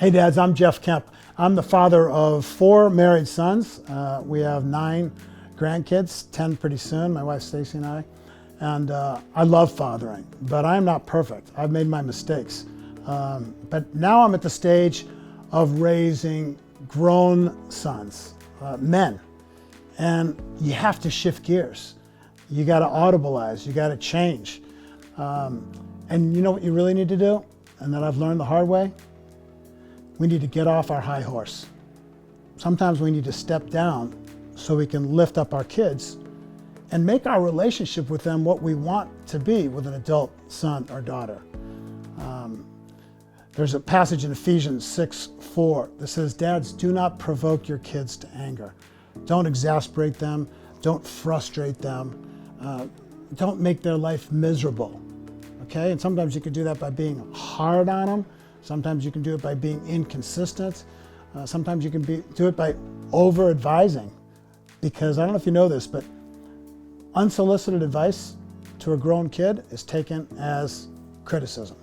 Hey dads, I'm Jeff Kemp. I'm the father of 4 married sons. We have 9 grandkids, 10 pretty soon, my wife Stacy and I. And I love fathering, but I'm not perfect. I've made my mistakes. But now I'm at the stage of raising grown sons, men. And you have to shift gears. You got to audibilize, you got to change. And you know what you really need to do? And that I've learned the hard way? We need to get off our high horse. Sometimes we need to step down so we can lift up our kids and make our relationship with them what we want to be with an adult son or daughter. There's a passage in Ephesians 6:4 that says, "Dads, do not provoke your kids to anger. Don't exasperate them. Don't frustrate them. Don't make their life miserable." Okay? And sometimes you can do that by being hard on them. Sometimes you can do it by being inconsistent. Sometimes you can do it by over-advising. Because I don't know if you know this, but unsolicited advice to a grown kid is taken as criticism.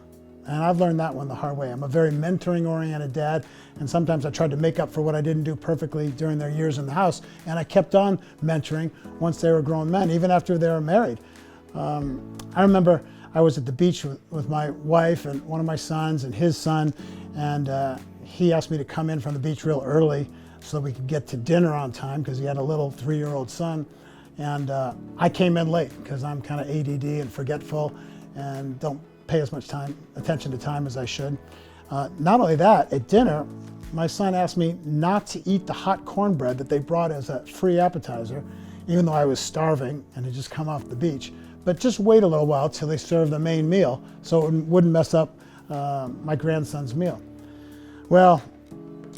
And I've learned that one the hard way. I'm a very mentoring-oriented dad, and sometimes I tried to make up for what I didn't do perfectly during their years in the house, and I kept on mentoring once they were grown men, even after they were married. I remember I was at the beach with my wife and one of my sons and his son, and he asked me to come in from the beach real early so that we could get to dinner on time because he had a little 3-year-old son. And I came in late because I'm kind of ADD and forgetful and don't pay as much attention to time as I should. Not only that, at dinner, my son asked me not to eat the hot cornbread that they brought as a free appetizer, even though I was starving and had just come off the beach. But just wait a little while till they serve the main meal so it wouldn't mess up my grandson's meal. Well,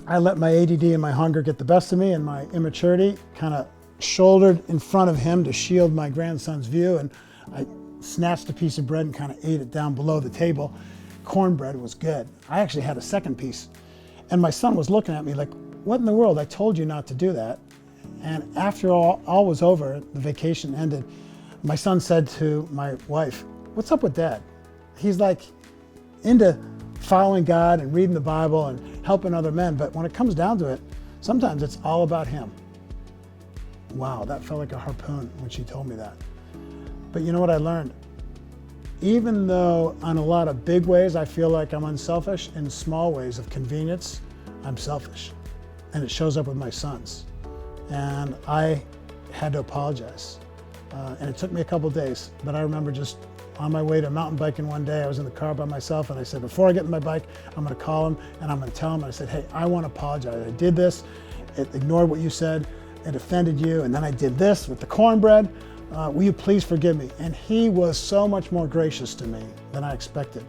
I let my ADD and my hunger get the best of me, and my immaturity kind of shouldered in front of him to shield my grandson's view, and I snatched a piece of bread and kind of ate it down below the table. Cornbread was good. I actually had a second piece. And my son was looking at me like, "What in the world? I told you not to do that." And after all was over, the vacation ended, my son said to my wife, "What's up with Dad? He's like into following God and reading the Bible and helping other men, but when it comes down to it, sometimes it's all about him." Wow, that felt like a harpoon when she told me that. But you know what I learned? Even though on a lot of big ways I feel like I'm unselfish, in small ways of convenience, I'm selfish. And it shows up with my sons. And I had to apologize. And it took me a couple days, but I remember just on my way to mountain biking one day, I was in the car by myself, and I said, before I get in my bike, I'm gonna call him and I'm gonna tell him, I said, "Hey, I wanna apologize. I did this, it ignored what you said, it offended you, and then I did this with the cornbread. Will you please forgive me?" And he was so much more gracious to me than I expected.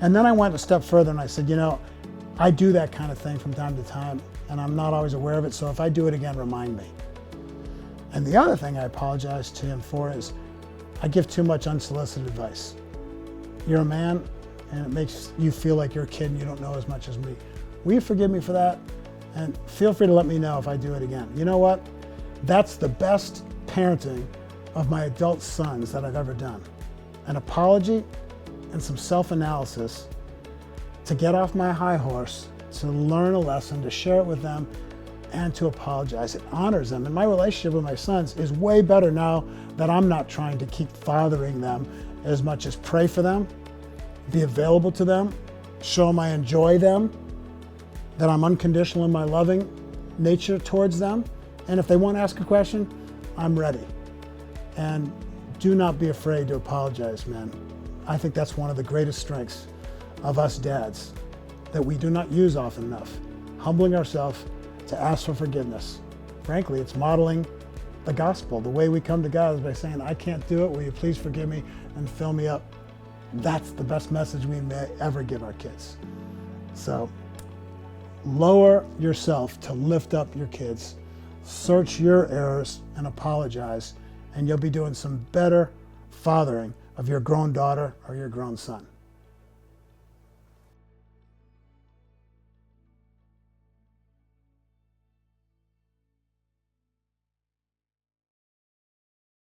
And then I went a step further and I said, you know, I do that kind of thing from time to time, and I'm not always aware of it, so if I do it again, remind me. And the other thing I apologize to him for is I give too much unsolicited advice. You're a man, and it makes you feel like you're a kid and you don't know as much as me. Will you forgive me for that? And feel free to let me know if I do it again. You know what? That's the best parenting of my adult sons that I've ever done. An apology and some self-analysis to get off my high horse, to learn a lesson, to share it with them, and to apologize. It honors them. And my relationship with my sons is way better now that I'm not trying to keep fathering them as much as pray for them, be available to them, show them I enjoy them, that I'm unconditional in my loving nature towards them. And if they want to ask a question, I'm ready. And do not be afraid to apologize, men. I think that's one of the greatest strengths of us dads that we do not use often enough. Humbling ourselves to ask for forgiveness. Frankly, it's modeling the gospel. The way we come to God is by saying, "I can't do it. Will you please forgive me and fill me up?" That's the best message we may ever give our kids. So lower yourself to lift up your kids. Search your errors and apologize, and you'll be doing some better fathering of your grown daughter or your grown son.